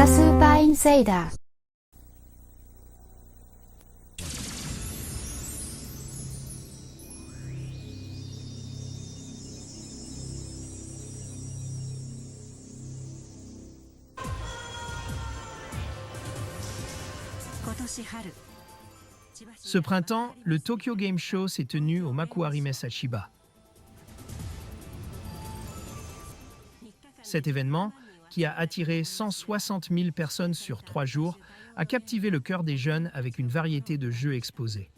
スーパーインセイダー。Ce printemps, le Tokyo Game Show s'est tenu au Makuhari à Chiba. Cet événement, qui a attiré 160 000 personnes sur 3 jours, a captivé le cœur des jeunes avec une variété de jeux exposés.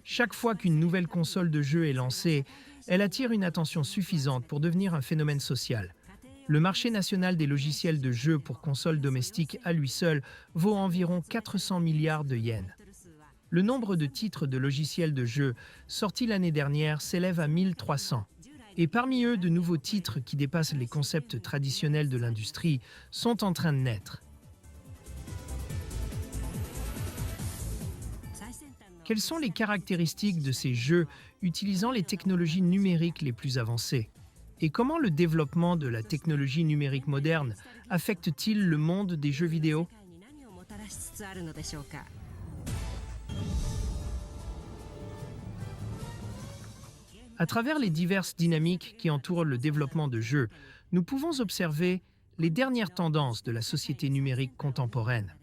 Chaque fois qu'une nouvelle console de jeu est lancée, elle attire une attention suffisante pour devenir un phénomène social. Le marché national des logiciels de jeux pour consoles domestiques à lui seul vaut environ 400 milliards de yens. Le nombre de titres de logiciels de jeux sortis l'année dernière s'élève à 1300. Et parmi eux, de nouveaux titres qui dépassent les concepts traditionnels de l'industrie sont en train de naître. Quelles sont les caractéristiques de ces jeux utilisant les technologies numériques les plus avancées? Et comment le développement de la technologie numérique moderne affecte-t-il le monde des jeux vidéo? À travers les diverses dynamiques qui entourent le développement de jeux, nous pouvons observer les dernières tendances de la société numérique contemporaine.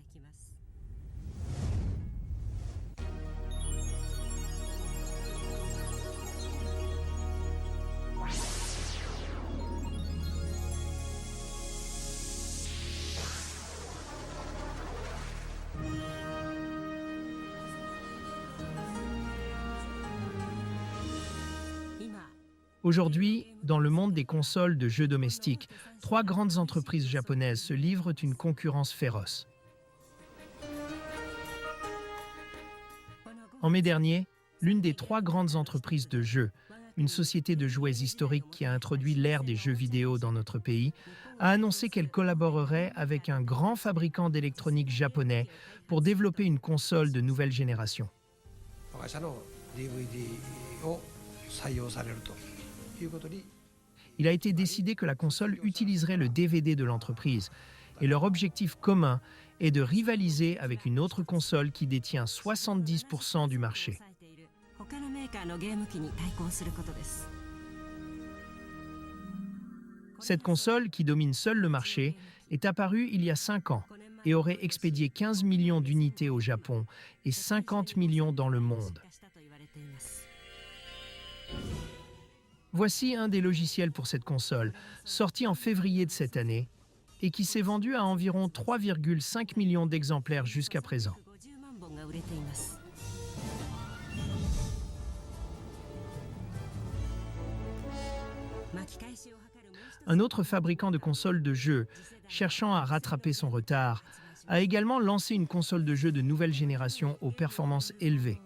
Aujourd'hui, dans le monde des consoles de jeux domestiques, 3 grandes entreprises japonaises se livrent une concurrence féroce. En mai dernier, l'une des 3 grandes entreprises de jeux, une société de jouets historique qui a introduit l'ère des jeux vidéo dans notre pays, a annoncé qu'elle collaborerait avec un grand fabricant d'électronique japonais pour développer une console de nouvelle génération. Il a été décidé que la console utiliserait le DVD de l'entreprise et leur objectif commun est de rivaliser avec une autre console qui détient 70% du marché. Cette console, qui domine seule le marché, est apparue il y a 5 ans et aurait expédié 15 millions d'unités au Japon et 50 millions dans le monde. Voici un des logiciels pour cette console, sorti en février de cette année et qui s'est vendu à environ 3,5 millions d'exemplaires jusqu'à présent. Un autre fabricant de consoles de jeux, cherchant à rattraper son retard, a également lancé une console de jeux de nouvelle génération aux performances élevées.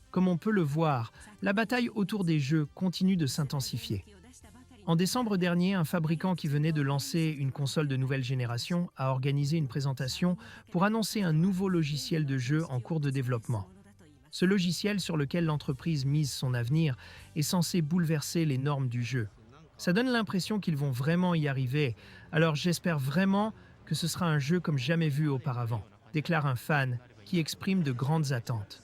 Comme on peut le voir, la bataille autour des jeux continue de s'intensifier. En décembre dernier, un fabricant qui venait de lancer une console de nouvelle génération a organisé une présentation pour annoncer un nouveau logiciel de jeu en cours de développement. Ce logiciel sur lequel l'entreprise mise son avenir est censé bouleverser les normes du jeu. Ça donne l'impression qu'ils vont vraiment y arriver, alors j'espère vraiment que ce sera un jeu comme jamais vu auparavant, déclare un fan qui exprime de grandes attentes.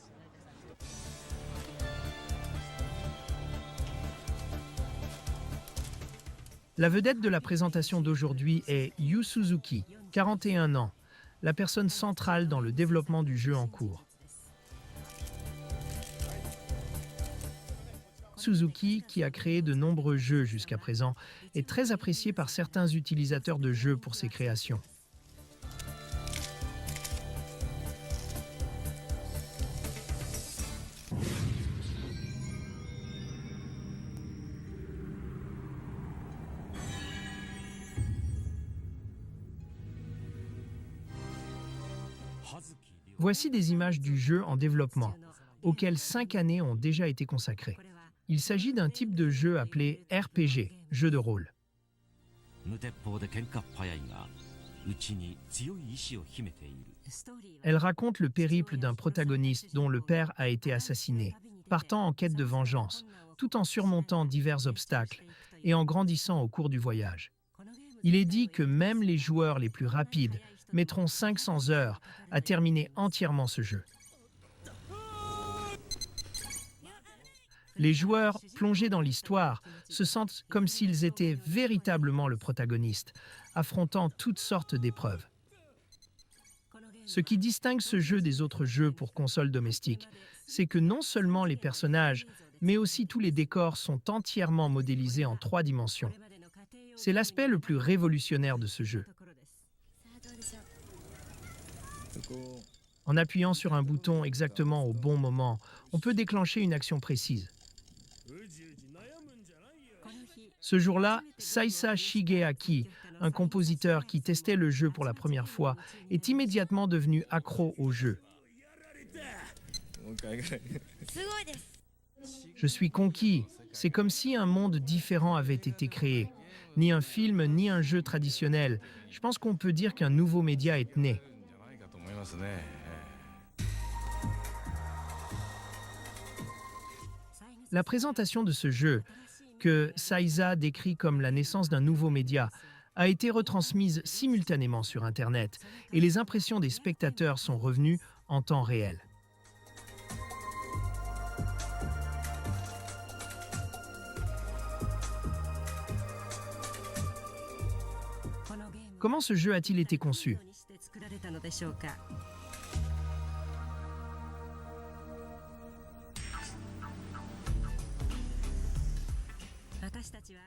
La vedette de la présentation d'aujourd'hui est Yu Suzuki, 41 ans, la personne centrale dans le développement du jeu en cours. Suzuki, qui a créé de nombreux jeux jusqu'à présent, est très apprécié par certains utilisateurs de jeux pour ses créations. Voici des images du jeu en développement, auquel 5 années ont déjà été consacrées. Il s'agit d'un type de jeu appelé RPG, jeu de rôle. Elle raconte le périple d'un protagoniste dont le père a été assassiné, partant en quête de vengeance, tout en surmontant divers obstacles et en grandissant au cours du voyage. Il est dit que même les joueurs les plus rapides mettront 500 heures à terminer entièrement ce jeu. Les joueurs, plongés dans l'histoire, se sentent comme s'ils étaient véritablement le protagoniste, affrontant toutes sortes d'épreuves. Ce qui distingue ce jeu des autres jeux pour consoles domestiques, c'est que non seulement les personnages, mais aussi tous les décors sont entièrement modélisés en 3 dimensions. C'est l'aspect le plus révolutionnaire de ce jeu. En appuyant sur un bouton exactement au bon moment, on peut déclencher une action précise. Ce jour-là, Saisa Shigeaki, un compositeur qui testait le jeu pour la première fois, est immédiatement devenu accro au jeu. Je suis conquis. C'est comme si un monde différent avait été créé. Ni un film, ni un jeu traditionnel. Je pense qu'on peut dire qu'un nouveau média est né. La présentation de ce jeu, que Saisa décrit comme la naissance d'un nouveau média, a été retransmise simultanément sur Internet et les impressions des spectateurs sont revenues en temps réel. Comment ce jeu a-t-il été conçu ?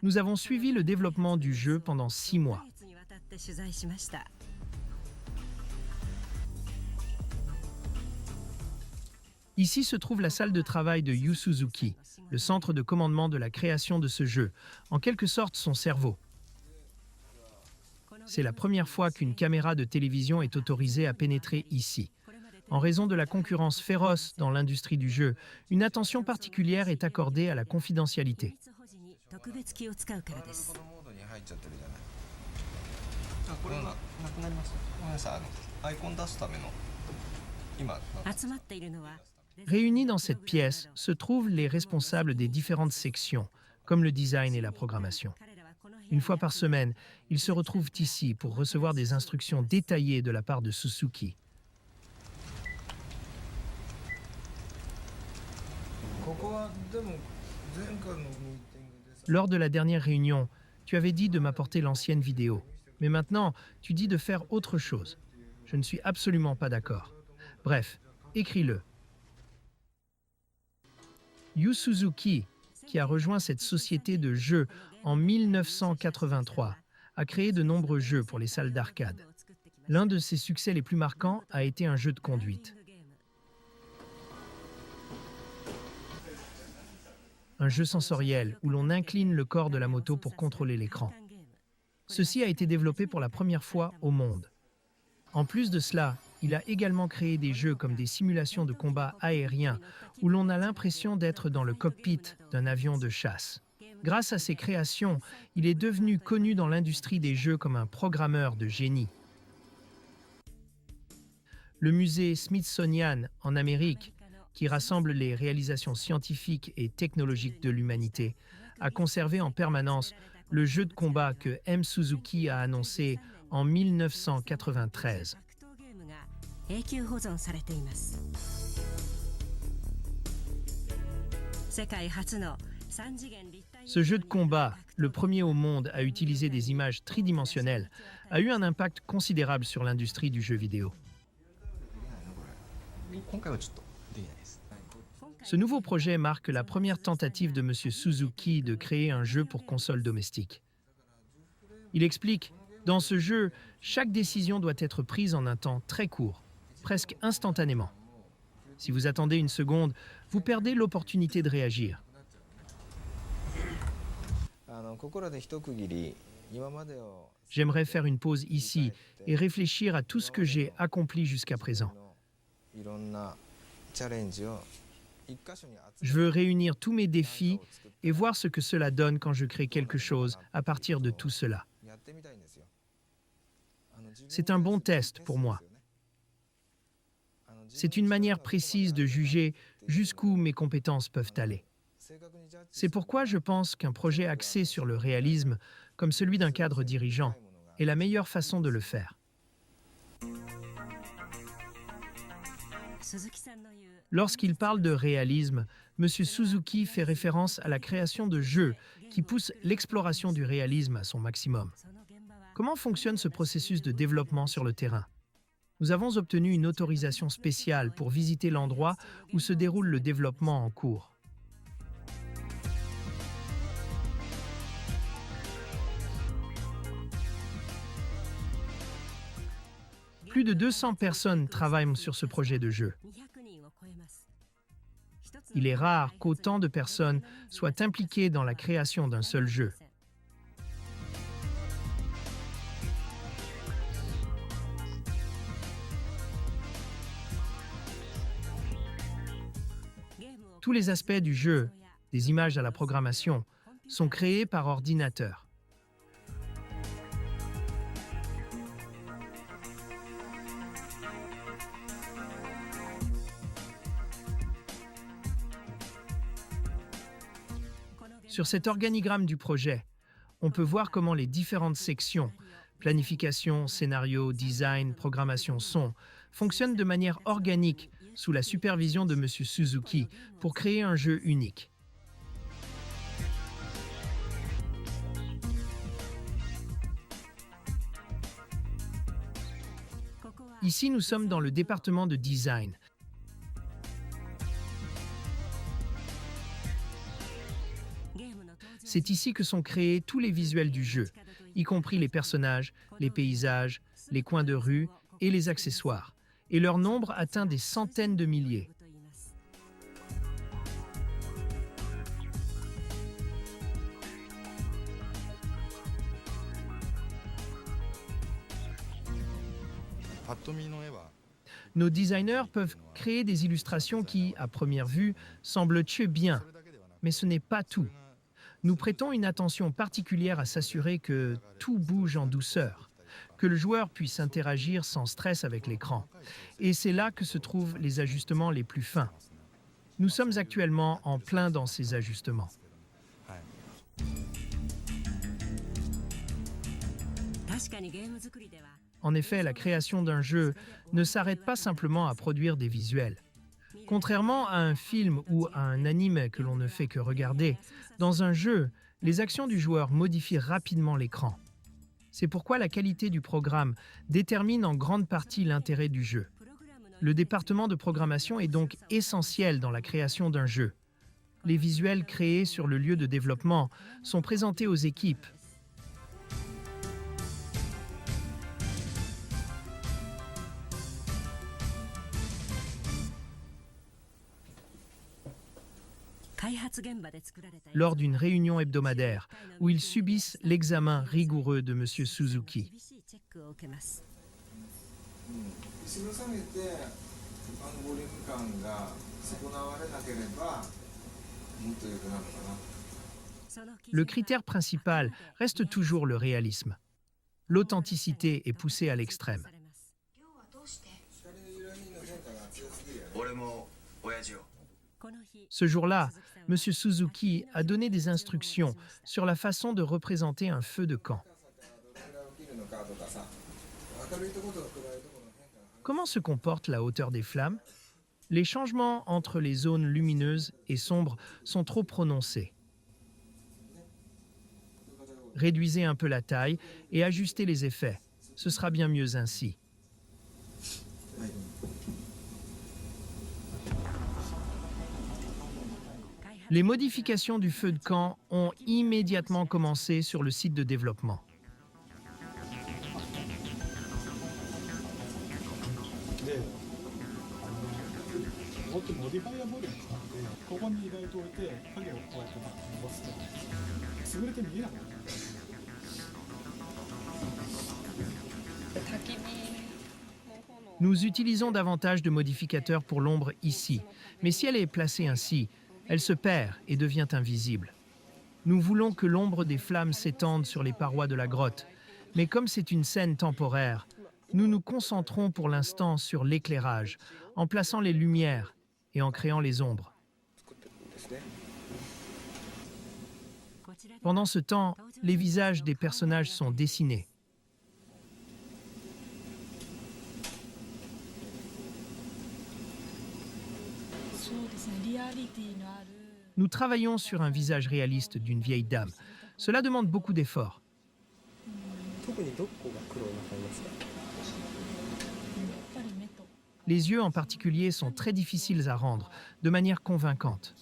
Nous avons suivi le développement du jeu pendant 6 mois. Ici se trouve la salle de travail de Yu Suzuki, le centre de commandement de la création de ce jeu, en quelque sorte son cerveau. C'est la première fois qu'une caméra de télévision est autorisée à pénétrer ici. En raison de la concurrence féroce dans l'industrie du jeu, une attention particulière est accordée à la confidentialité. Réunis dans cette pièce se trouvent les responsables des différentes sections, comme le design et la programmation. Une fois par semaine, ils se retrouvent ici pour recevoir des instructions détaillées de la part de Suzuki. Lors de la dernière réunion, tu avais dit de m'apporter l'ancienne vidéo. Mais maintenant, tu dis de faire autre chose. Je ne suis absolument pas d'accord. Bref, écris-le. Yu Suzuki, qui a rejoint cette société de jeux en 1983, a créé de nombreux jeux pour les salles d'arcade. L'un de ses succès les plus marquants a été un jeu de conduite. Un jeu sensoriel où l'on incline le corps de la moto pour contrôler l'écran. Ceci a été développé pour la première fois au monde. En plus de cela, il a également créé des jeux comme des simulations de combat aérien où l'on a l'impression d'être dans le cockpit d'un avion de chasse. Grâce à ses créations, il est devenu connu dans l'industrie des jeux comme un programmeur de génie. Le musée Smithsonian en Amérique, qui rassemble les réalisations scientifiques et technologiques de l'humanité, a conservé en permanence le jeu de combat que M. Suzuki a annoncé en 1993. Ce jeu de combat, le premier au monde à utiliser des images tridimensionnelles, a eu un impact considérable sur l'industrie du jeu vidéo. Ce nouveau projet marque la première tentative de M. Suzuki de créer un jeu pour console domestique. Il explique, dans ce jeu, chaque décision doit être prise en un temps très court, presque instantanément. Si vous attendez une seconde, vous perdez l'opportunité de réagir. J'aimerais faire une pause ici et réfléchir à tout ce que j'ai accompli jusqu'à présent. Je veux réunir tous mes défis et voir ce que cela donne quand je crée quelque chose à partir de tout cela. C'est un bon test pour moi. C'est une manière précise de juger jusqu'où mes compétences peuvent aller. C'est pourquoi je pense qu'un projet axé sur le réalisme, comme celui d'un cadre dirigeant, est la meilleure façon de le faire. Lorsqu'il parle de réalisme, M. Suzuki fait référence à la création de jeux qui poussent l'exploration du réalisme à son maximum. Comment fonctionne ce processus de développement sur le terrain? Nous avons obtenu une autorisation spéciale pour visiter l'endroit où se déroule le développement en cours. Plus de 200 personnes travaillent sur ce projet de jeu. Il est rare qu'autant de personnes soient impliquées dans la création d'un seul jeu. Tous les aspects du jeu, des images à la programmation, sont créés par ordinateur. Sur cet organigramme du projet, on peut voir comment les différentes sections, planification, scénario, design, programmation, son, fonctionnent de manière organique sous la supervision de M. Suzuki pour créer un jeu unique. Ici, nous sommes dans le département de design. C'est ici que sont créés tous les visuels du jeu, y compris les personnages, les paysages, les coins de rue et les accessoires. Et leur nombre atteint des centaines de milliers. Nos designers peuvent créer des illustrations qui, à première vue, semblent tuer bien, mais ce n'est pas tout. Nous prêtons une attention particulière à s'assurer que tout bouge en douceur, que le joueur puisse interagir sans stress avec l'écran. Et c'est là que se trouvent les ajustements les plus fins. Nous sommes actuellement en plein dans ces ajustements. En effet, la création d'un jeu ne s'arrête pas simplement à produire des visuels. Contrairement à un film ou à un anime que l'on ne fait que regarder, dans un jeu, les actions du joueur modifient rapidement l'écran. C'est pourquoi la qualité du programme détermine en grande partie l'intérêt du jeu. Le département de programmation est donc essentiel dans la création d'un jeu. Les visuels créés sur le lieu de développement sont présentés aux équipes. Lors d'une réunion hebdomadaire où ils subissent l'examen rigoureux de M. Suzuki. Le critère principal reste toujours le réalisme. L'authenticité est poussée à l'extrême. Ce jour-là, M. Suzuki a donné des instructions sur la façon de représenter un feu de camp. Comment se comporte la hauteur des flammes? Les changements entre les zones lumineuses et sombres sont trop prononcés. Réduisez un peu la taille et ajustez les effets. Ce sera bien mieux ainsi. Les modifications du feu de camp ont immédiatement commencé sur le site de développement. Nous utilisons davantage de modificateurs pour l'ombre ici, mais si elle est placée ainsi, elle se perd et devient invisible. Nous voulons que l'ombre des flammes s'étende sur les parois de la grotte, Mais comme c'est une scène temporaire, nous nous concentrons pour l'instant sur l'éclairage, en plaçant les lumières et en créant les ombres. Pendant ce temps, les visages des personnages sont dessinés. Nous travaillons sur un visage réaliste d'une vieille dame. Cela demande beaucoup d'efforts. Les yeux en particulier sont très difficiles à rendre, de manière convaincante.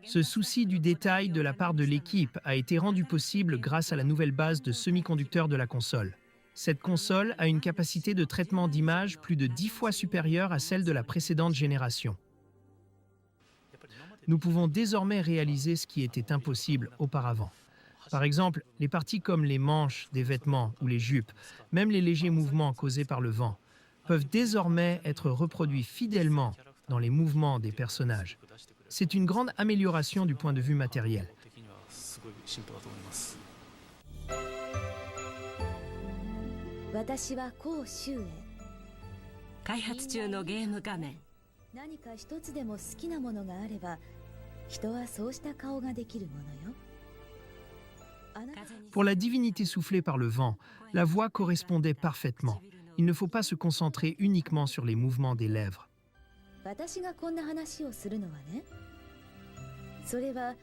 Ce souci du détail de la part de l'équipe a été rendu possible grâce à la nouvelle base de semi-conducteurs de la console. Cette console a une capacité de traitement d'image plus de 10 fois supérieure à celle de la précédente génération. Nous pouvons désormais réaliser ce qui était impossible auparavant. Par exemple, les parties comme les manches des vêtements ou les jupes, même les légers mouvements causés par le vent, peuvent désormais être reproduits fidèlement dans les mouvements des personnages. C'est une grande amélioration du point de vue matériel. 私は甲州へ開発中のゲーム画面何か一つでも好きなものがあれば人はそうした顔ができるものよ Pour la divinité soufflée par le vent, la voix correspondait parfaitement. Il ne faut pas se concentrer uniquement sur les mouvements des lèvres. 私がこんな話をするのはねそれは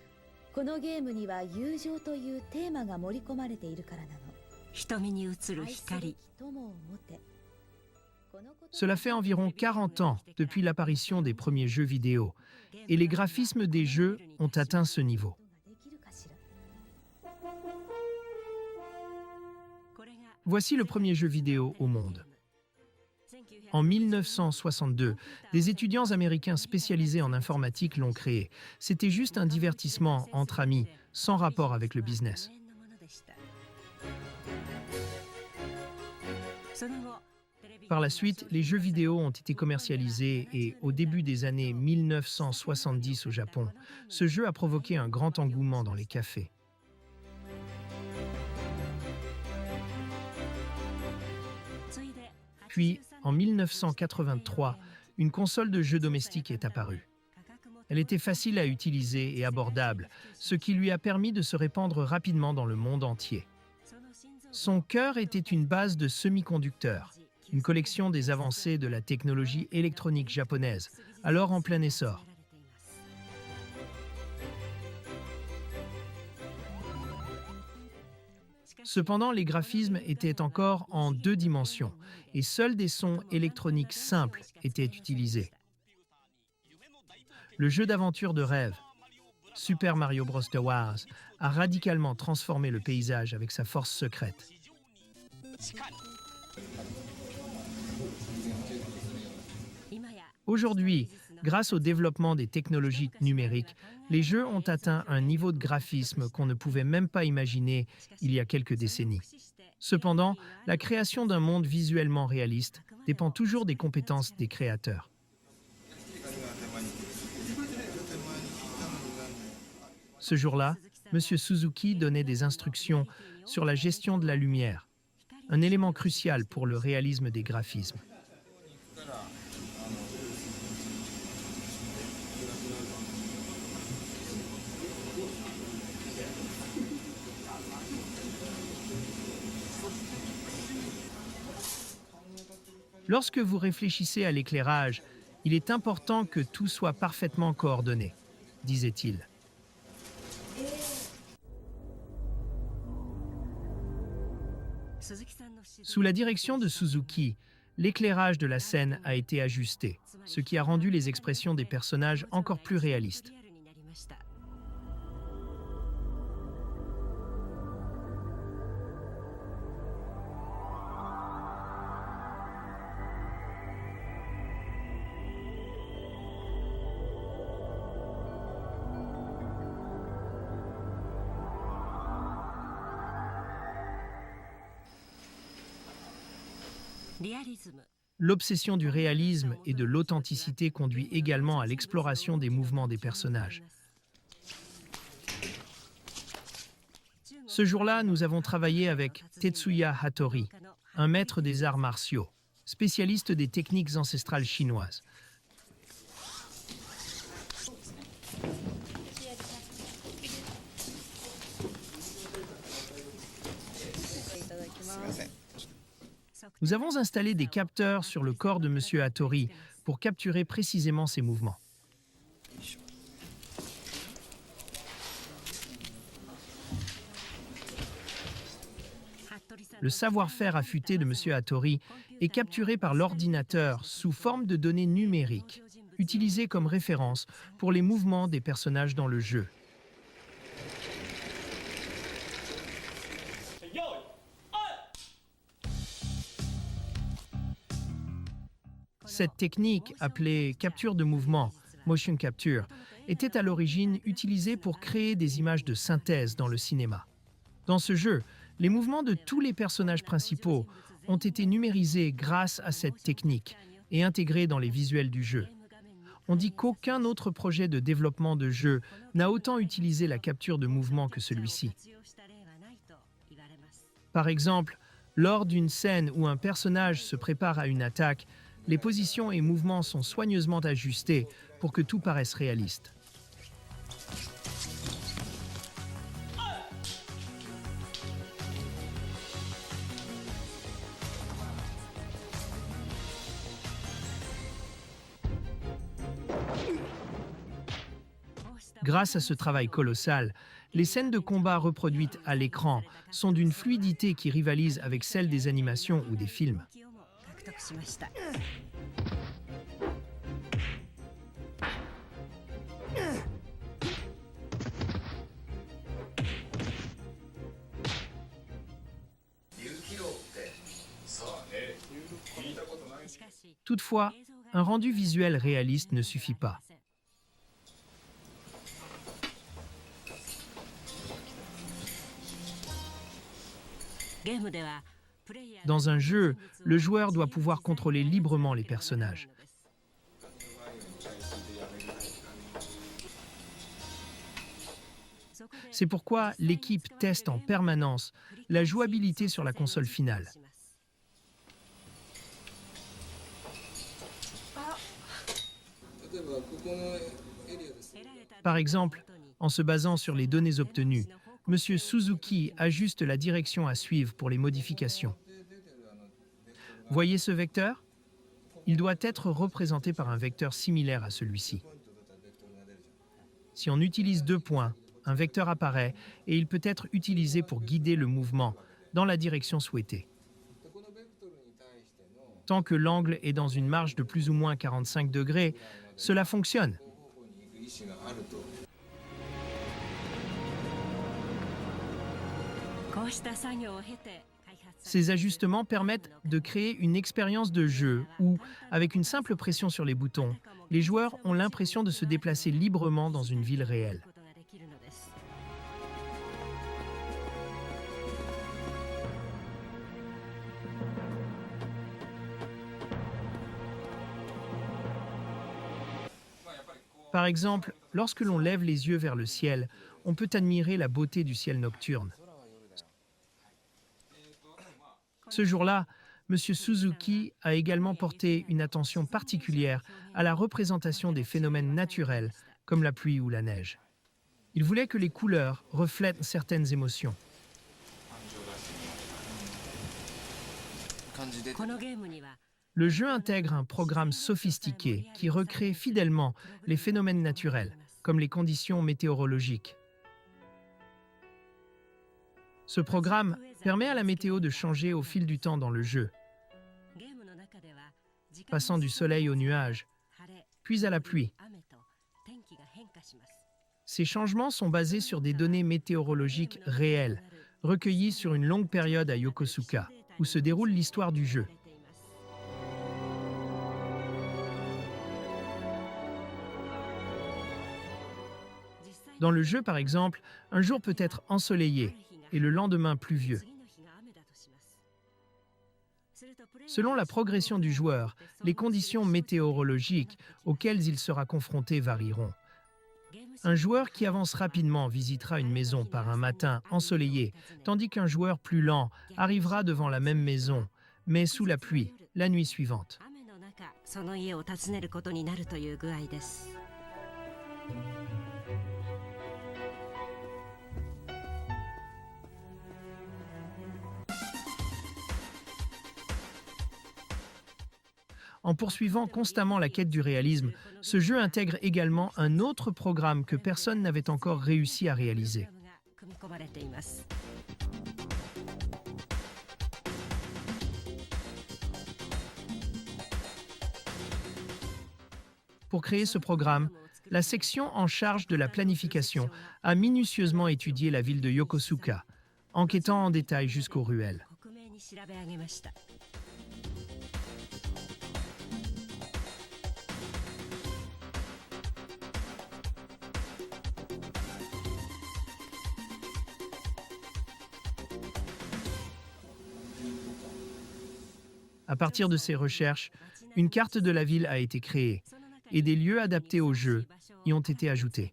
このゲームには友情というテーマが盛り込まれているからなの 瞳に映る光 Cela fait environ 40 ans depuis l'apparition des premiers jeux vidéo, et les graphismes des jeux ont atteint ce niveau. Voici le premier jeu vidéo au monde. En 1962, des étudiants américains spécialisés en informatique l'ont créé. C'était juste un divertissement entre amis, sans rapport avec le business. Par la suite, les jeux vidéo ont été commercialisés et, au début des années 1970 au Japon, ce jeu a provoqué un grand engouement dans les cafés. Puis, en 1983, une console de jeux domestique est apparue. Elle était facile à utiliser et abordable, ce qui lui a permis de se répandre rapidement dans le monde entier. Son cœur était une base de semi-conducteurs, une collection des avancées de la technologie électronique japonaise, alors en plein essor. Cependant, les graphismes étaient encore en 2 dimensions et seuls des sons électroniques simples étaient utilisés. Le jeu d'aventure de rêve, Super Mario Bros. Wars, a radicalement transformé le paysage avec sa force secrète. Aujourd'hui, grâce au développement des technologies numériques, les jeux ont atteint un niveau de graphisme qu'on ne pouvait même pas imaginer il y a quelques décennies. Cependant, la création d'un monde visuellement réaliste dépend toujours des compétences des créateurs. Ce jour-là, M. Suzuki donnait des instructions sur la gestion de la lumière, un élément crucial pour le réalisme des graphismes. Lorsque vous réfléchissez à l'éclairage, il est important que tout soit parfaitement coordonné, disait-il. Sous la direction de Suzuki, l'éclairage de la scène a été ajusté, ce qui a rendu les expressions des personnages encore plus réalistes. L'obsession du réalisme et de l'authenticité conduit également à l'exploration des mouvements des personnages. Ce jour-là, nous avons travaillé avec Tetsuya Hattori, un maître des arts martiaux, spécialiste des techniques ancestrales chinoises. Nous avons installé des capteurs sur le corps de M. Hattori pour capturer précisément ses mouvements. Le savoir-faire affûté de M. Hattori est capturé par l'ordinateur sous forme de données numériques, utilisées comme référence pour les mouvements des personnages dans le jeu. Cette technique, appelée capture de mouvement, motion capture, était à l'origine utilisée pour créer des images de synthèse dans le cinéma. Dans ce jeu, les mouvements de tous les personnages principaux ont été numérisés grâce à cette technique et intégrés dans les visuels du jeu. On dit qu'aucun autre projet de développement de jeu n'a autant utilisé la capture de mouvement que celui-ci. Par exemple, lors d'une scène où un personnage se prépare à une attaque, les positions et mouvements sont soigneusement ajustés pour que tout paraisse réaliste. Grâce à ce travail colossal, les scènes de combat reproduites à l'écran sont d'une fluidité qui rivalise avec celle des animations ou des films. Toutefois, un rendu visuel réaliste ne suffit pas. Dans un jeu, le joueur doit pouvoir contrôler librement les personnages. C'est pourquoi l'équipe teste en permanence la jouabilité sur la console finale. Par exemple, en se basant sur les données obtenues, M. Suzuki ajuste la direction à suivre pour les modifications. Voyez ce vecteur? Il doit être représenté par un vecteur similaire à celui-ci. Si on utilise 2 points, un vecteur apparaît et il peut être utilisé pour guider le mouvement dans la direction souhaitée. Tant que l'angle est dans une marge de plus ou moins 45 degrés, cela fonctionne. Ces ajustements permettent de créer une expérience de jeu où, avec une simple pression sur les boutons, les joueurs ont l'impression de se déplacer librement dans une ville réelle. Par exemple, lorsque l'on lève les yeux vers le ciel, on peut admirer la beauté du ciel nocturne. Ce jour-là, M. Suzuki a également porté une attention particulière à la représentation des phénomènes naturels, comme la pluie ou la neige. Il voulait que les couleurs reflètent certaines émotions. Le jeu intègre un programme sophistiqué qui recrée fidèlement les phénomènes naturels, comme les conditions météorologiques. Ce programme permet à la météo de changer au fil du temps dans le jeu, passant du soleil aux nuages, puis à la pluie. Ces changements sont basés sur des données météorologiques réelles, recueillies sur une longue période à Yokosuka, où se déroule l'histoire du jeu. Dans le jeu, par exemple, un jour peut être ensoleillé et le lendemain pluvieux. Selon la progression du joueur, les conditions météorologiques auxquelles il sera confronté varieront. Un joueur qui avance rapidement visitera une maison par un matin ensoleillé, tandis qu'un joueur plus lent arrivera devant la même maison, mais sous la pluie, la nuit suivante. 雨の中その家を訪ねることになるという具合です。 En poursuivant constamment la quête du réalisme, ce jeu intègre également un autre programme que personne n'avait encore réussi à réaliser. 組み込まれています。 Pour créer ce programme, la section en charge de la planification a minutieusement étudié la ville de Yokosuka, enquêtant en détail jusqu'aux ruelles. 克明に調べ上げました。 À partir de ces recherches, une carte de la ville a été créée et des lieux adaptés au jeu y ont été ajoutés.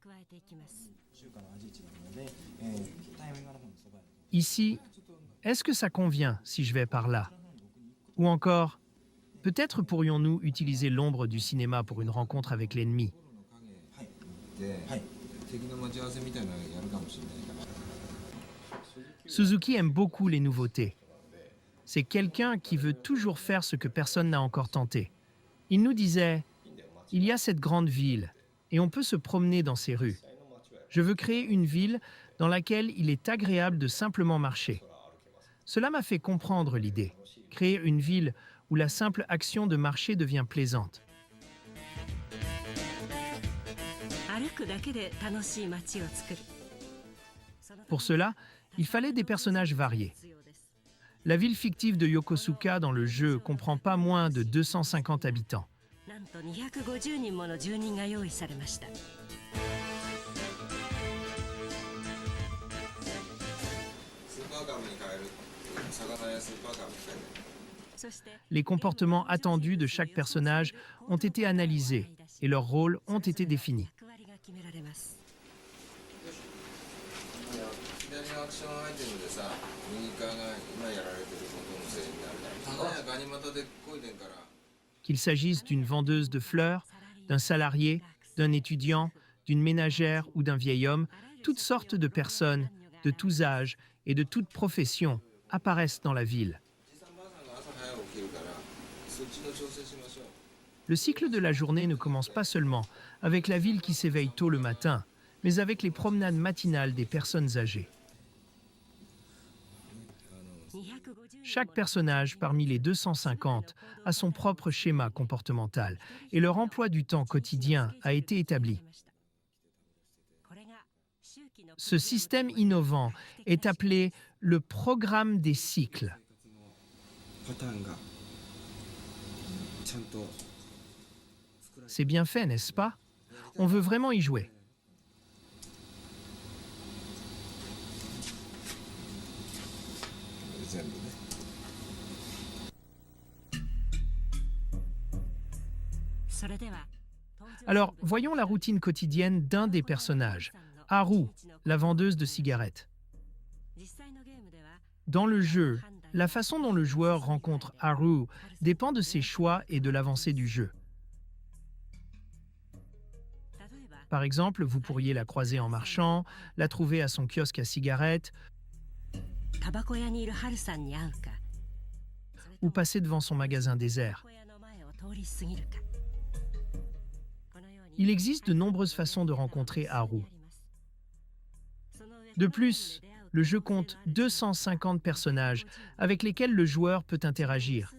Ici, est-ce que ça convient si je vais par là? Ou encore, peut-être pourrions-nous utiliser l'ombre du cinéma pour une rencontre avec l'ennemi? Suzuki aime beaucoup les nouveautés. C'est quelqu'un qui veut toujours faire ce que personne n'a encore tenté. Il nous disait, il y a cette grande ville et on peut se promener dans ces rues. Je veux créer une ville dans laquelle il est agréable de simplement marcher. Cela m'a fait comprendre l'idée, créer une ville où la simple action de marcher devient plaisante. 歩くだけで楽しい街を作る。 Pour cela, il fallait des personnages variés. La ville fictive de Yokosuka dans le jeu comprend pas moins de 250 habitants. なんと250人もの住人が用意されました。 そして Les comportements attendus de chaque personnage ont été analysés et leurs rôles ont été définis. 役割が決められます。 左のアクションアイテムでさ、右側が今やられてることのせいになるから。ガニ股でこいでんから。 Qu'il s'agisse d'une vendeuse de fleurs, d'un salarié, d'un étudiant, d'une ménagère ou d'un vieil homme, toutes sortes de personnes, de tous âges et de toutes professions apparaissent dans la ville. じいさんばあさんが朝早く起きるから、そっちの調整しましょう。 Le cycle de la journée ne commence pas seulement avec la ville qui s'éveille tôt le matin, mais avec les promenades matinales des personnes âgées. 250 Chaque personnage parmi les 250 a son propre schéma comportemental et leur emploi du temps quotidien a été établi. これが周期の Ce système innovant est appelé le programme des cycles. パターンがちゃんと C'est bien fait, n'est-ce pas? On veut vraiment y jouer. 全部ね。 それでは Alors, voyons la routine quotidienne d'un des personnages, Haru, la vendeuse de cigarettes. 実際のゲームでは Dans le jeu, la façon dont le joueur rencontre Haru dépend de ses choix et de l'avancée du jeu. 例えば Par exemple, vous pourriez la croiser en marchant, la trouver à son kiosque à cigarettes タバコ屋にいるハルさんに会うか、それと ou も passer devant son magasin タ désert. バコ屋の前を通り過ぎるか。このように Il existe de nombreuses façons de rencontrer Haru. その上 De plus, le jeu compte 250 personnages avec lesquels le joueur peut interagir,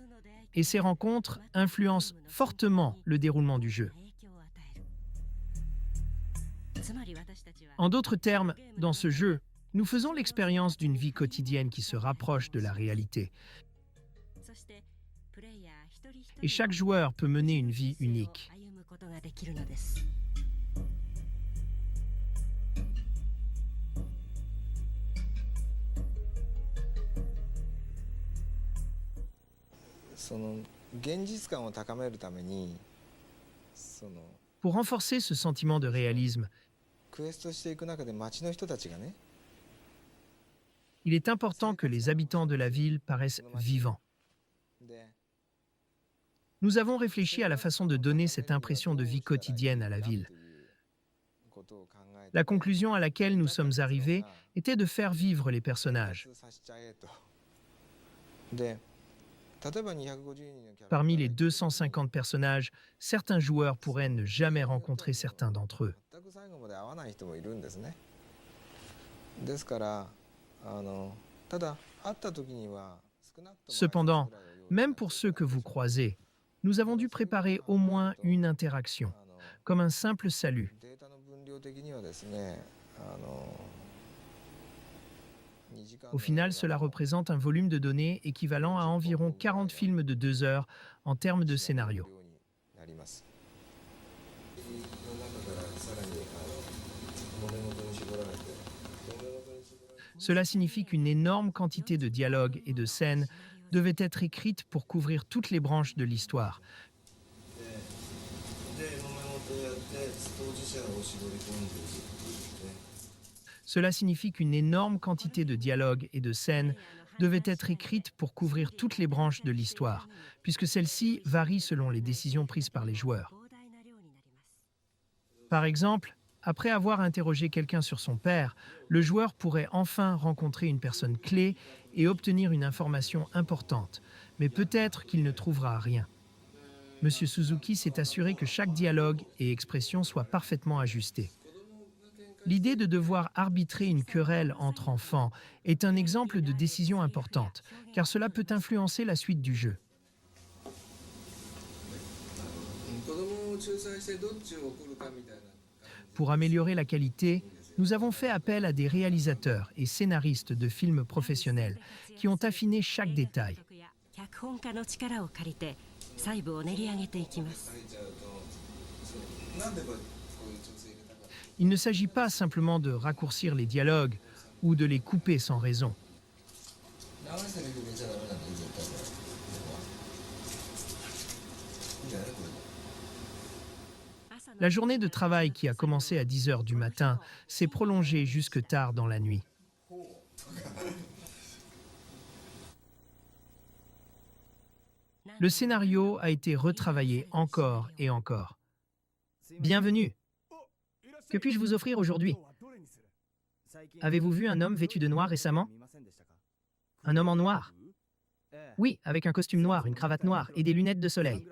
et ces rencontres influencent fortement le déroulement du jeu. 影響を与える。つまり私たちは En d'autres termes, dans ce jeu, nous faisons l'expérience d'une vie quotidienne qui se rapproche de la réalité, そしてプレイヤー一人一人 et chaque joueur peut mener une vie unique. 歩むことができるのです。 その現実感を高めるためにその Pour renforcer ce sentiment de réalisme, クエストしていく中で街の人たちがね Il est important que les habitants de la ville paraissent vivants. で Nous avons réfléchi à la façon de donner cette impression de vie quotidienne à la ville. La conclusion à laquelle nous sommes arrivés était de faire vivre les personnages. Parmi les 250 personnages, certains joueurs pourraient ne jamais rencontrer certains d'entre eux. Cependant, même pour ceux que vous croisez, nous avons dû préparer au moins une interaction, comme un simple salut. Au final, cela représente un volume de données équivalent à environ 40 films de 2 heures en termes de scénario. Cela signifie qu'une énorme quantité de dialogues et de scènes devait être écrite pour couvrir toutes les branches de l'histoire. Cela signifie qu'une énorme quantité de dialogues et de scènes devait être écrite pour couvrir toutes les branches de l'histoire, puisque celles-ci varient selon les décisions prises par les joueurs. Par exemple, après avoir interrogé quelqu'un sur son père, le joueur pourrait enfin rencontrer une personne clé et obtenir une information importante, mais peut-être qu'il ne trouvera rien. Monsieur Suzuki s'est assuré que chaque dialogue et expression soit parfaitement ajusté. L'idée de devoir arbitrer une querelle entre enfants est un exemple de décision importante, car cela peut influencer la suite du jeu. Pour améliorer la qualité, nous avons fait appel à des réalisateurs et scénaristes de films professionnels qui ont affiné chaque détail. Il ne s'agit pas simplement de raccourcir les dialogues ou de les couper sans raison. La journée de travail qui a commencé à 10 heures du matin s'est prolongée jusque tard dans la nuit. Le scénario a été retravaillé encore et encore. Bienvenue. Que puis-je vous offrir aujourd'hui? Avez-vous vu un homme vêtu de noir récemment? Un homme en noir? Oui, avec un costume noir, une cravate noire et des lunettes de soleil.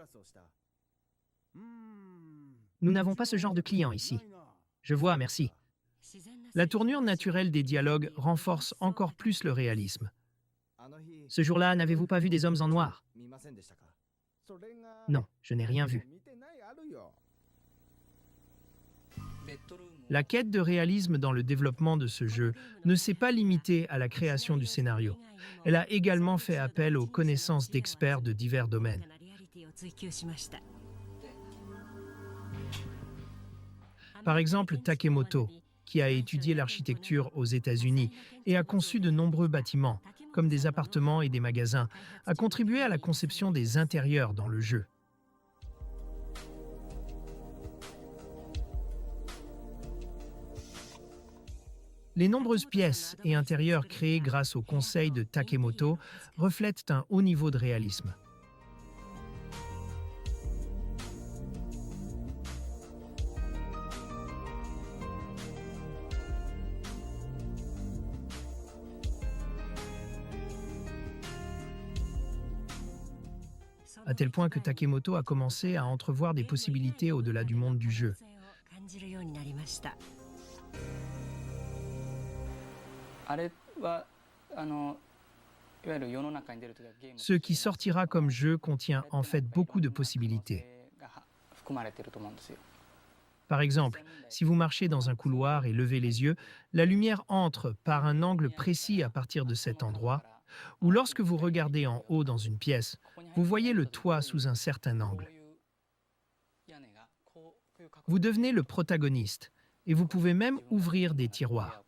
Nous n'avons pas ce genre de client ici. Je vois, merci. La tournure naturelle des dialogues renforce encore plus le réalisme. Ce jour-là, n'avez-vous pas vu des hommes en noir? Non, je n'ai rien vu. La quête de réalisme dans le développement de ce jeu ne s'est pas limitée à la création du scénario. Elle a également fait appel aux connaissances d'experts de divers domaines. Par exemple, Takemoto, qui a étudié l'architecture aux États-Unis et a conçu de nombreux bâtiments, comme des appartements et des magasins, a contribué à la conception des intérieurs dans le jeu. Les nombreuses pièces et intérieurs créés grâce au conseil de Takemoto reflètent un haut niveau de réalisme. À tel point que Takemoto a commencé à entrevoir des possibilités au-delà du monde du jeu. Ce qui sortira comme jeu contient en fait beaucoup de possibilités. Par exemple, si vous marchez dans un couloir et levez les yeux, la lumière entre par un angle précis à partir de cet endroit, ou lorsque vous regardez en haut dans une pièce, vous voyez le toit sous un certain angle. Vous devenez le protagoniste et vous pouvez même ouvrir des tiroirs.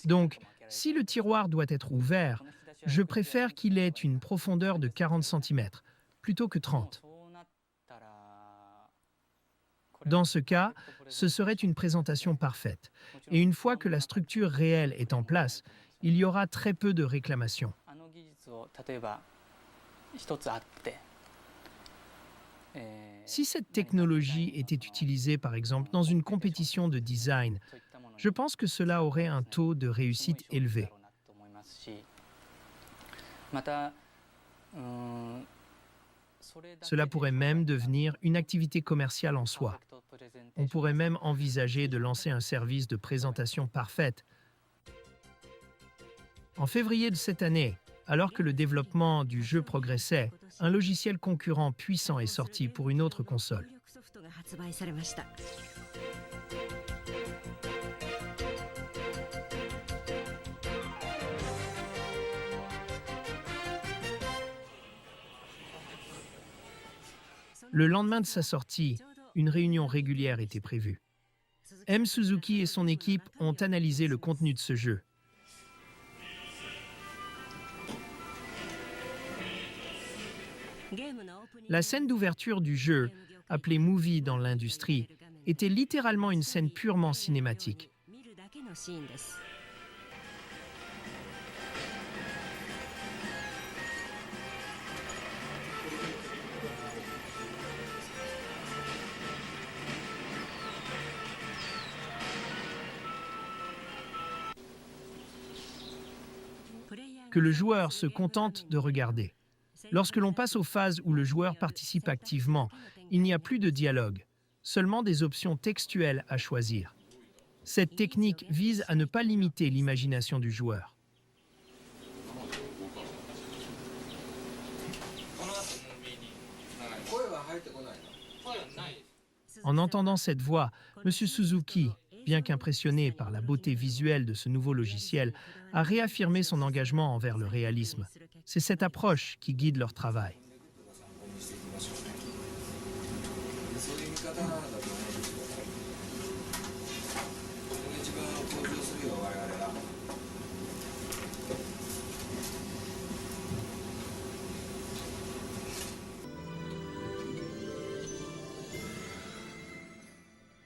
Donc, si le tiroir doit être ouvert, je préfère qu'il ait une profondeur de 40 cm plutôt que 30. Dans ce cas, ce serait une présentation parfaite. Et une fois que la structure réelle est en place, il y aura très peu de réclamations. Si cette technologie était utilisée par exemple dans une compétition de design, je pense que cela aurait un taux de réussite élevé. Cela pourrait même devenir une activité commerciale en soi. On pourrait même envisager de lancer un service de présentation parfaite. En février de cette année, alors que le développement du jeu progressait, un logiciel concurrent puissant est sorti pour une autre console. Le lendemain de sa sortie, une réunion régulière était prévue. M. Suzuki et son équipe ont analysé le contenu de ce jeu. La scène d'ouverture du jeu, appelée Movie dans l'industrie, était littéralement une scène purement cinématique. Que le joueur se contente de regarder. Lorsque l'on passe aux phases où le joueur participe activement, il n'y a plus de dialogue, seulement des options textuelles à choisir. Cette technique vise à ne pas limiter l'imagination du joueur. En entendant cette voix, M. Suzuki, bien qu'impressionné par la beauté visuelle de ce nouveau logiciel, a réaffirmé son engagement envers le réalisme. C'est cette approche qui guide leur travail.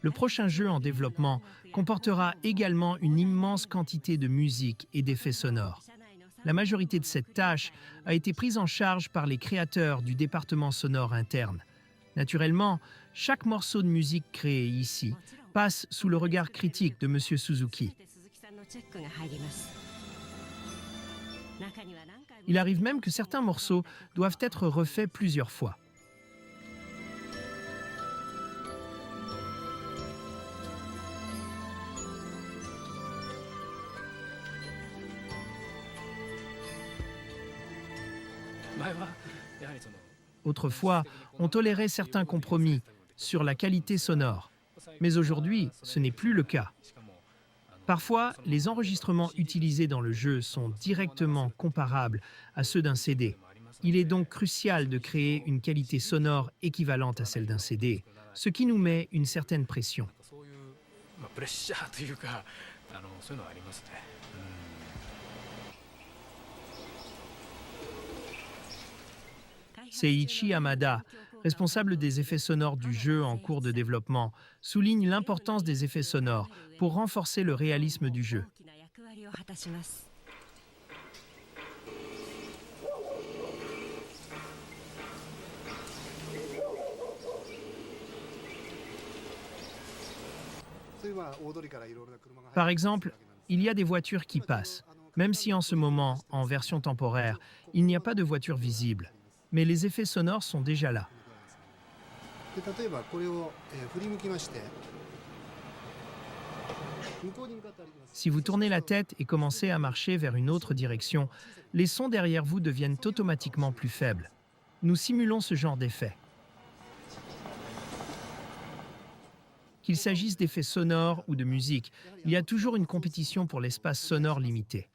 Le prochain jeu en développement comportera également une immense quantité de musique et d'effets sonores. La majorité de cette tâche a été prise en charge par les créateurs du département sonore interne. Naturellement, chaque morceau de musique créé ici passe sous le regard critique de M. Suzuki. Il arrive même que certains morceaux doivent être refaits plusieurs fois. Autrefois, on tolérait certains compromis sur la qualité sonore, mais aujourd'hui, ce n'est plus le cas. Parfois, les enregistrements utilisés dans le jeu sont directement comparables à ceux d'un CD. Il est donc crucial de créer une qualité sonore équivalente à celle d'un CD, ce qui nous met une certaine pression. Seiichi Hamada, responsable des effets sonores du jeu en cours de développement, souligne l'importance des effets sonores pour renforcer le réalisme du jeu. Par exemple, il y a des voitures qui passent, même si en ce moment, en version temporaire, il n'y a pas de voiture visible. Mais les effets sonores sont déjà là. Si vous tournez la tête et commencez à marcher vers une autre direction, les sons derrière vous deviennent automatiquement plus faibles. Nous simulons ce genre d'effet. Qu'il s'agisse d'effets sonores ou de musique, il y a toujours une compétition pour l'espace sonore limité.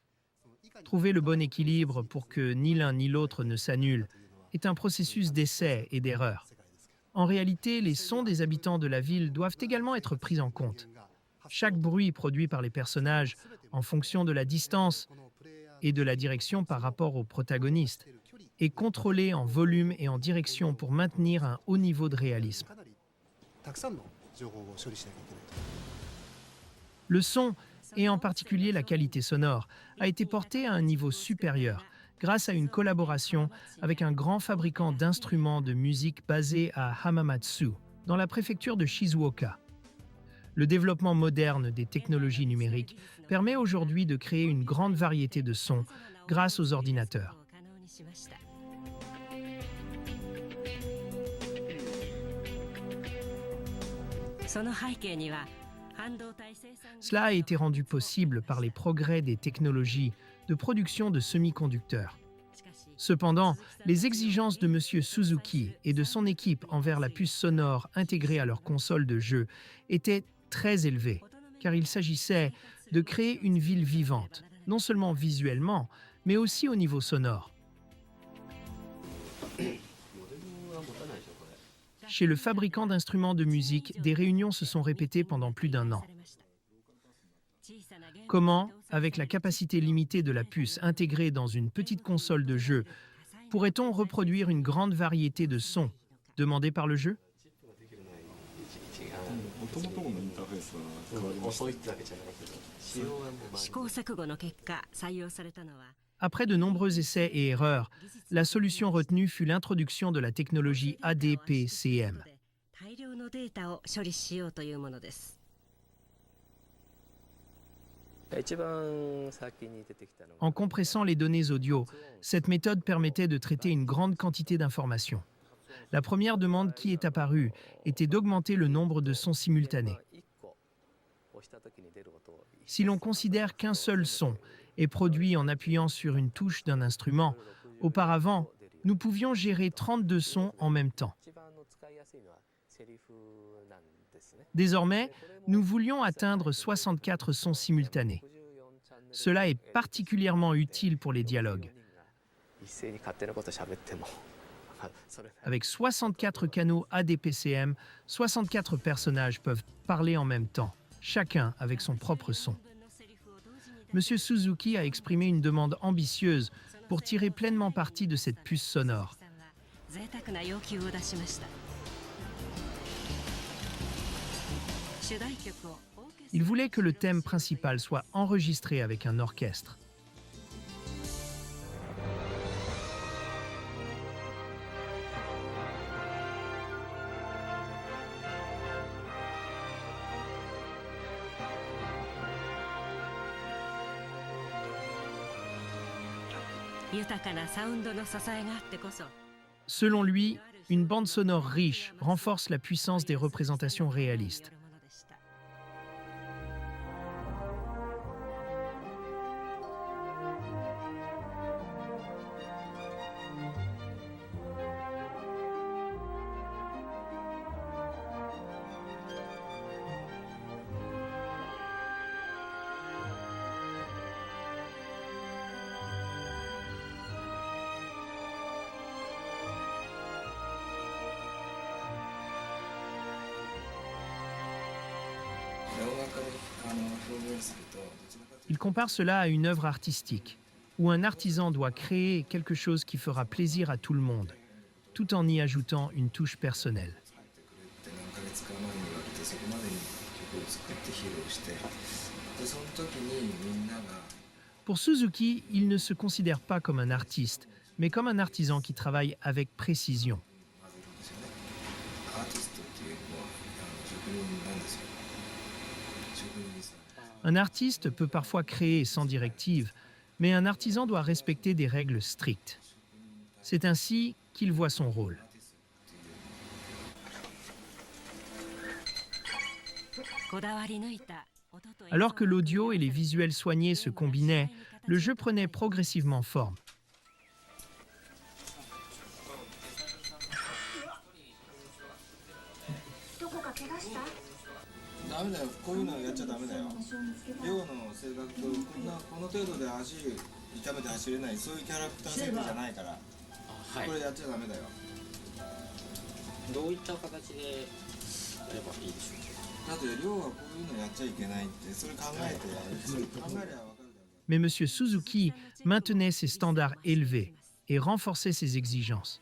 Trouver le bon équilibre pour que ni l'un ni l'autre ne s'annule est un processus d'essai et d'erreur. En réalité, les sons des habitants de la ville doivent également être pris en compte. Chaque bruit produit par les personnages, en fonction de la distance et de la direction par rapport aux protagonistes, est contrôlé en volume et en direction pour maintenir un haut niveau de réalisme. Le son, et en particulier la qualité sonore, a été porté à un niveau supérieur grâce à une collaboration avec un grand fabricant d'instruments de musique basé à Hamamatsu, dans la préfecture de Shizuoka. Le développement moderne des technologies numériques permet aujourd'hui de créer une grande variété de sons grâce aux ordinateurs. Cela a été rendu possible par les progrès des technologies de production de semi-conducteurs. Cependant, les exigences de M. Suzuki et de son équipe envers la puce sonore intégrée à leur console de jeu étaient très élevées, car il s'agissait de créer une ville vivante, non seulement visuellement, mais aussi au niveau sonore. Chez le fabricant d'instruments de musique, des réunions se sont répétées pendant plus d'1 an. Comment, avec la capacité limitée de la puce intégrée dans une petite console de jeu, pourrait-on reproduire une grande variété de sons demandés par le jeu ? Après de nombreux essais et erreurs, la solution retenue fut l'introduction de la technologie ADP-CM. En compressant les données audio, cette méthode permettait de traiter une grande quantité d'informations. La première demande qui est apparue était d'augmenter le nombre de sons simultanés. Si l'on considère qu'un seul son est produit en appuyant sur une touche d'un instrument, auparavant, nous pouvions gérer 32 sons en même temps. Désormais, nous voulions atteindre 64 sons simultanés. Cela est particulièrement utile pour les dialogues. Avec 64 canaux ADP-CM, 64 personnages peuvent parler en même temps, chacun avec son propre son. M. Suzuki a exprimé une demande ambitieuse pour tirer pleinement parti de cette puce sonore. Il voulait que le thème principal soit enregistré avec un orchestre. Selon lui, une bande sonore riche renforce la puissance des représentations réalistes. Il compare cela à une œuvre artistique, où un artisan doit créer quelque chose qui fera plaisir à tout le monde, tout en y ajoutant une touche personnelle. Pour Suzuki, il ne se considère pas comme un artiste, mais comme un artisan qui travaille avec précision. Un artiste peut parfois créer sans directive, mais un artisan doit respecter des règles strictes. C'est ainsi qu'il voit son rôle. Alors que l'audio et les visuels soignés se combinaient, le jeu prenait progressivement forme. Mais M. Suzuki maintenait ses standards élevés et renforçait ses exigences.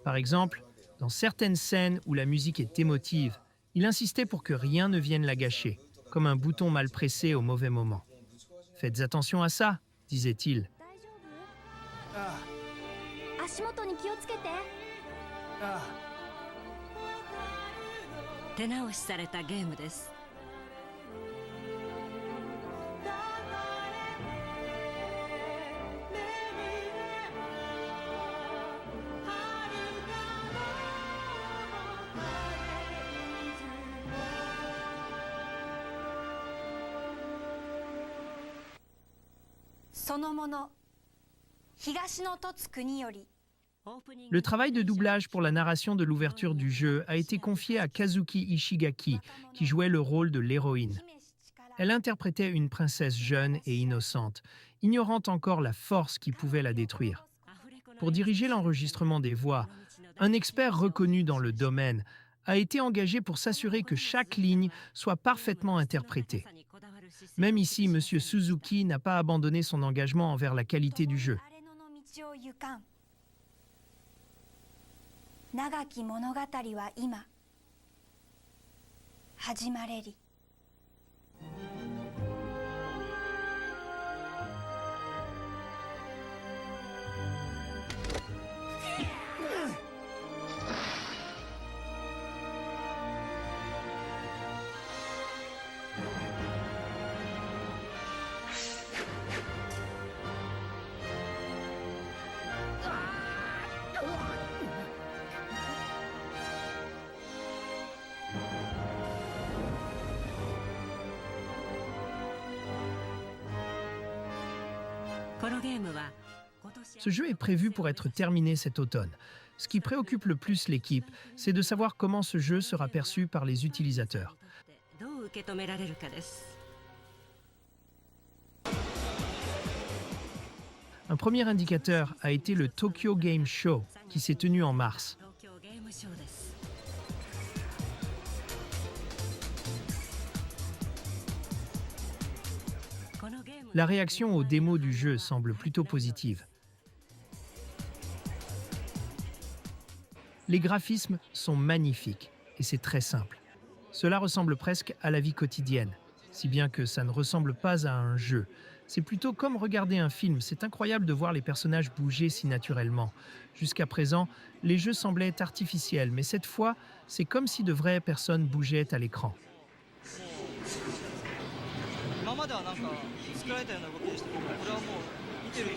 Par exemple, dans certaines scènes où la musique est émotive, il insistait pour que rien ne vienne la gâcher, comme un bouton mal pressé au mauvais moment. « Faites attention à ça », disait-il. 足元に気をつけて。手直しされたゲームです。そのもの東の凸国より Le travail de doublage pour la narration de l'ouverture du jeu a été confié à Kazuki Ishigaki, qui jouait le rôle de l'héroïne. Elle interprétait une princesse jeune et innocente, ignorant encore la force qui pouvait la détruire. Pour diriger l'enregistrement des voix, un expert reconnu dans le domaine a été engagé pour s'assurer que chaque ligne soit parfaitement interprétée. Même ici, M. Suzuki n'a pas abandonné son engagement envers la qualité du jeu. 長き物語は今始まれり。Ce jeu est prévu pour être terminé cet automne. Ce qui préoccupe le plus l'équipe, c'est de savoir comment ce jeu sera perçu par les utilisateurs. Un premier indicateur a été le Tokyo Game Show, qui s'est tenu en mars. La réaction aux démos du jeu semble plutôt positive. Les graphismes sont magnifiques et c'est très simple. Cela ressemble presque à la vie quotidienne, si bien que ça ne ressemble pas à un jeu. C'est plutôt comme regarder un film. C'est incroyable de voir les personnages bouger si naturellement. Jusqu'à présent, les jeux semblaient artificiels, mais cette fois, c'est comme si de vraies personnes bougeaient à l'écran. 今まではなんか作られたような動きでしたけど、これはもう見てると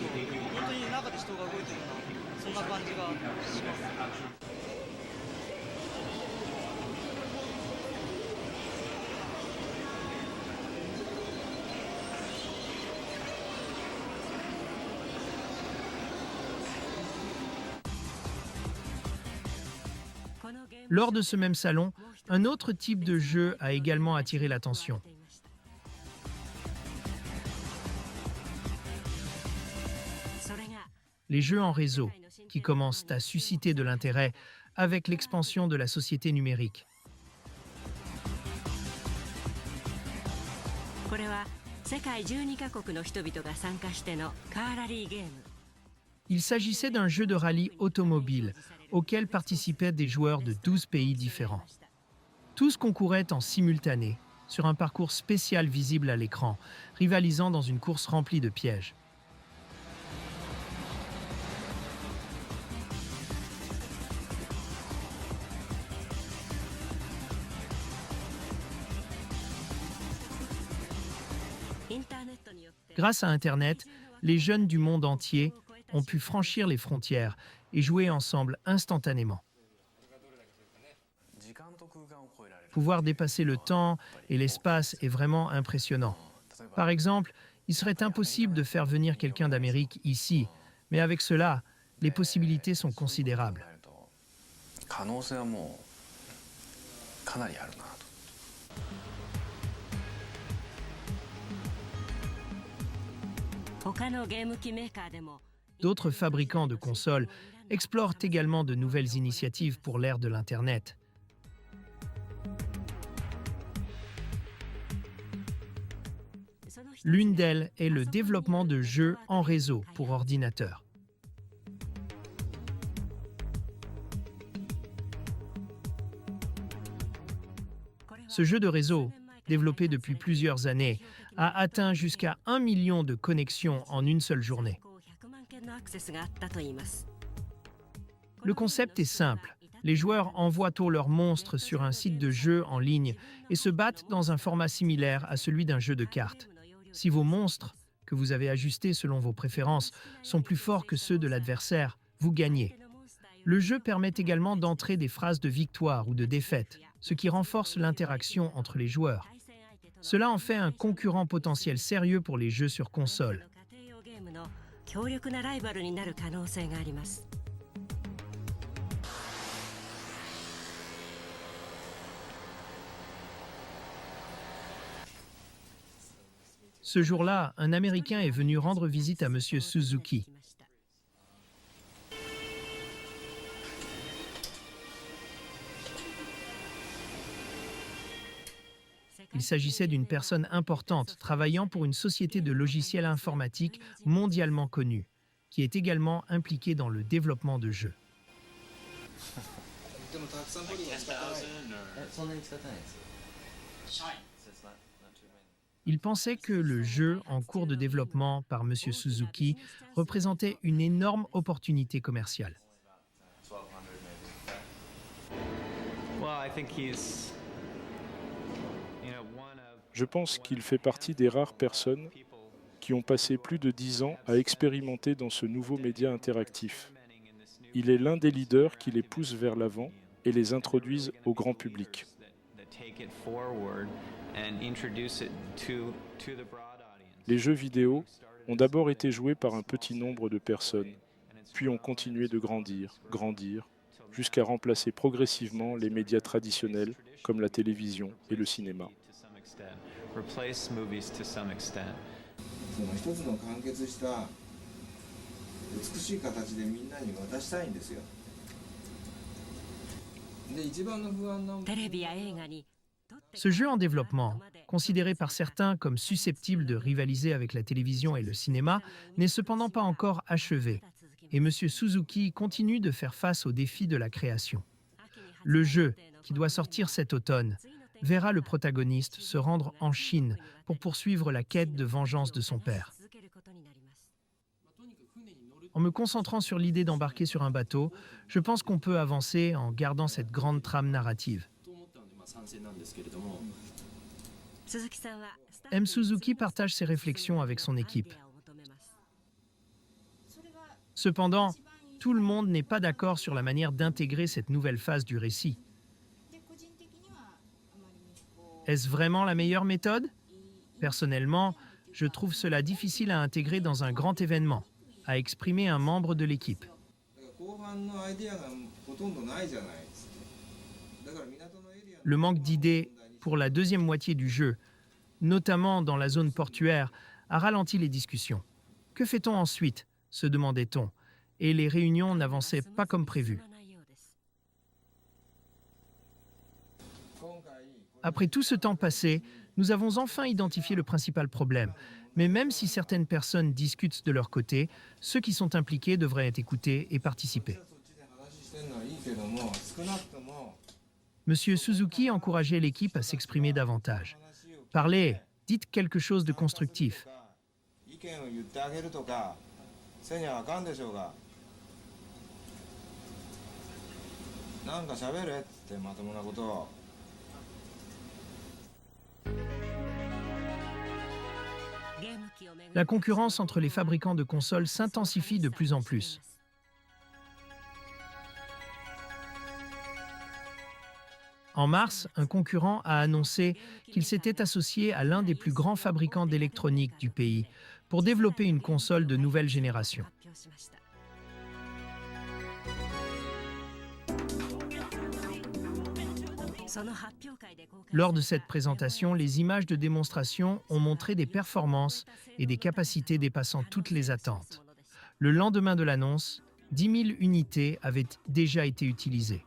本当に中で人が動いてるようなそんな感じがします。Lors de ce même salon, un autre type de jeu a également attiré l'attention. Les jeux en réseau, qui commencent à susciter de l'intérêt avec l'expansion de la société numérique. Il s'agissait d'un jeu de rallye automobile auquel participaient des joueurs de 12 pays différents. Tous concouraient en simultané sur un parcours spécial visible à l'écran, rivalisant dans une course remplie de pièges. Grâce à Internet, les jeunes du monde entier ont pu franchir les frontières et jouer ensemble instantanément. Pouvoir dépasser le temps et l'espace est vraiment impressionnant. Par exemple, il serait impossible de faire venir quelqu'un d'Amérique ici, mais avec cela, les possibilités sont considérables. D'autres fabricants de consoles explorent également de nouvelles initiatives pour l'ère de l'Internet. L'une d'elles est le développement de jeux en réseau pour ordinateur. Ce jeu de réseau, développé depuis plusieurs années, a atteint jusqu'à 1 million de connexions en une seule journée. Le concept est simple. Les joueurs envoient tous leurs monstres sur un site de jeu en ligne et se battent dans un format similaire à celui d'un jeu de cartes. Si vos monstres, que vous avez ajustés selon vos préférences, sont plus forts que ceux de l'adversaire, vous gagnez. Le jeu permet également d'entrer des phrases de victoire ou de défaite, ce qui renforce l'interaction entre les joueurs. Cela en fait un concurrent potentiel sérieux pour les jeux sur console. Ce jour-là, un Américain est venu rendre visite à M. Suzuki. Il s'agissait d'une personne importante travaillant pour une société de logiciels informatiques mondialement connue, qui est également impliquée dans le développement de jeux. Il pensait que le jeu en cours de développement par M. Suzuki représentait une énorme opportunité commerciale. Je pense qu'il fait partie des rares personnes qui ont passé plus de 10 ans à expérimenter dans ce nouveau média interactif. Il est l'un des leaders qui les poussent vers l'avant et les introduisent au grand public. Les jeux vidéo ont d'abord été joués par un petit nombre de personnes, puis ont continué de grandir, jusqu'à remplacer progressivement les médias traditionnels comme la télévision et le cinéma. Ce jeu en développement, considéré par certains comme susceptible de rivaliser avec la télévision et le cinéma, n'est cependant pas encore achevé, et M. Suzuki continue de faire face aux défis de la création. Le jeu, qui doit sortir cet automne, verra le protagoniste se rendre en Chine pour poursuivre la quête de vengeance de son père. En me concentrant sur l'idée d'embarquer sur un bateau, je pense qu'on peut avancer en gardant cette grande trame narrative. M. Suzuki partage ses réflexions avec son équipe. Cependant, tout le monde n'est pas d'accord sur la manière d'intégrer cette nouvelle phase du récit. Est-ce vraiment la meilleure méthode? Personnellement, je trouve cela difficile à intégrer dans un grand événement, a exprimé un membre de l'équipe. Le manque d'idées pour la deuxième moitié du jeu, notamment dans la zone portuaire, a ralenti les discussions. Que fait-on ensuite? Se demandait-on, et les réunions n'avançaient pas comme prévu. Après tout ce temps passé, nous avons enfin identifié le principal problème. Mais même si certaines personnes discutent de leur côté, ceux qui sont impliqués devraient être écoutés et participer. Monsieur Suzuki encourageait l'équipe à s'exprimer davantage. Parlez, dites quelque chose de constructif. La concurrence entre les fabricants de consoles s'intensifie de plus en plus. En mars, un concurrent a annoncé qu'il s'était associé à l'un des plus grands fabricants d'électronique du pays pour développer une console de nouvelle génération. Lors de cette présentation, les images de démonstration ont montré des performances et des capacités dépassant toutes les attentes. Le lendemain de l'annonce, 10 000 unités avaient déjà été utilisées.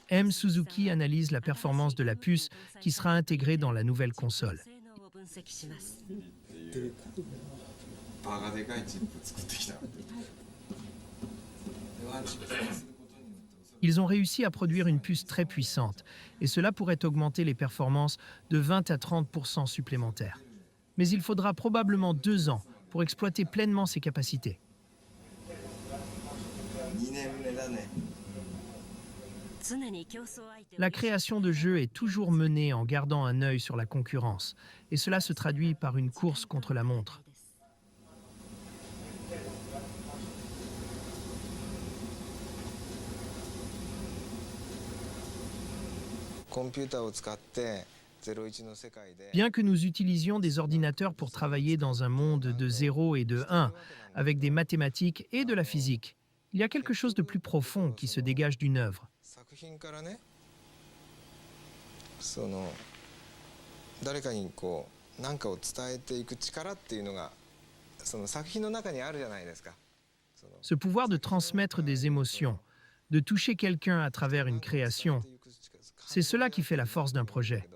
M. Suzuki analyse la performance de la puce qui sera intégrée dans la nouvelle console. バカでかいチップ作ってきた。ワンチップすることによって Ils ont réussi à produire une puce très puissante, et cela pourrait augmenter les performances de 20 à 30% supplémentaires. Mais il faudra probablement 2 ans pour exploiter pleinement ses capacités. 2年目だね。 La création de jeux est toujours menée en gardant un œil sur la concurrence, et cela se traduit par une course contre la montre. コンピューターを使って01の世界で Bien que nous utilisions des ordinateurs pour travailler dans un monde de 0 et de 1, avec des mathématiques et de la physique, il y a quelque chose de plus profond qui se dégage d'une œuvre. 作品からね、その誰かにこう何かを伝えていく力っていうのがその作品の中にあるじゃないですか。 Ce pouvoir de transmettre des émotions, de toucher quelqu'un à travers une création, c'est cela qui fait la force d'un projet.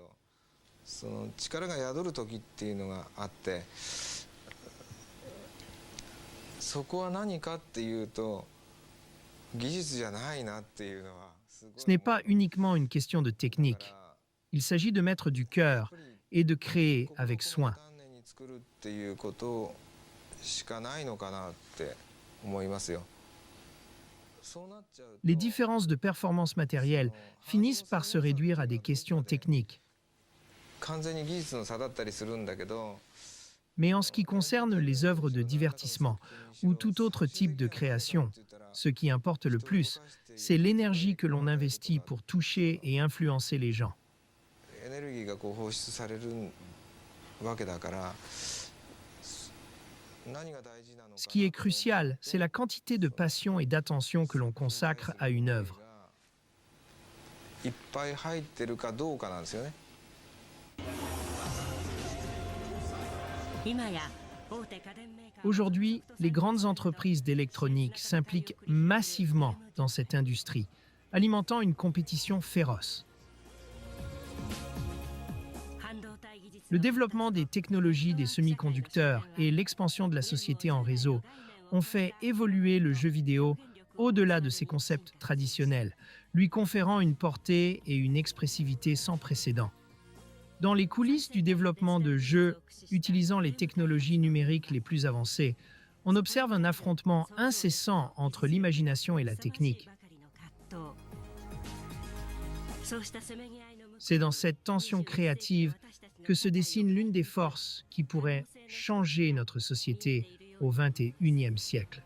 その力が宿る時っていうのがあって、そこは何かっていうと技術じゃないなっていうのは。 Ce n'est pas uniquement une question de technique. Il s'agit de mettre du cœur et de créer avec soin. Les différences de performance matérielle finissent par se réduire à des questions techniques. Mais en ce qui concerne les œuvres de divertissement ou tout autre type de création, ce qui importe le plus, c'est l'énergie que l'on investit pour toucher et influencer les gens. Ce qui est crucial, c'est la quantité de passion et d'attention que l'on consacre à une œuvre. Aujourd'hui, les grandes entreprises d'électronique s'impliquent massivement dans cette industrie, alimentant une compétition féroce. Le développement des technologies des semi-conducteurs et l'expansion de la société en réseau ont fait évoluer le jeu vidéo au-delà de ses concepts traditionnels, lui conférant une portée et une expressivité sans précédent. Dans les coulisses du développement de jeux utilisant les technologies numériques les plus avancées, on observe un affrontement incessant entre l'imagination et la technique. C'est dans cette tension créative que se dessine l'une des forces qui pourrait changer notre société au XXIe siècle.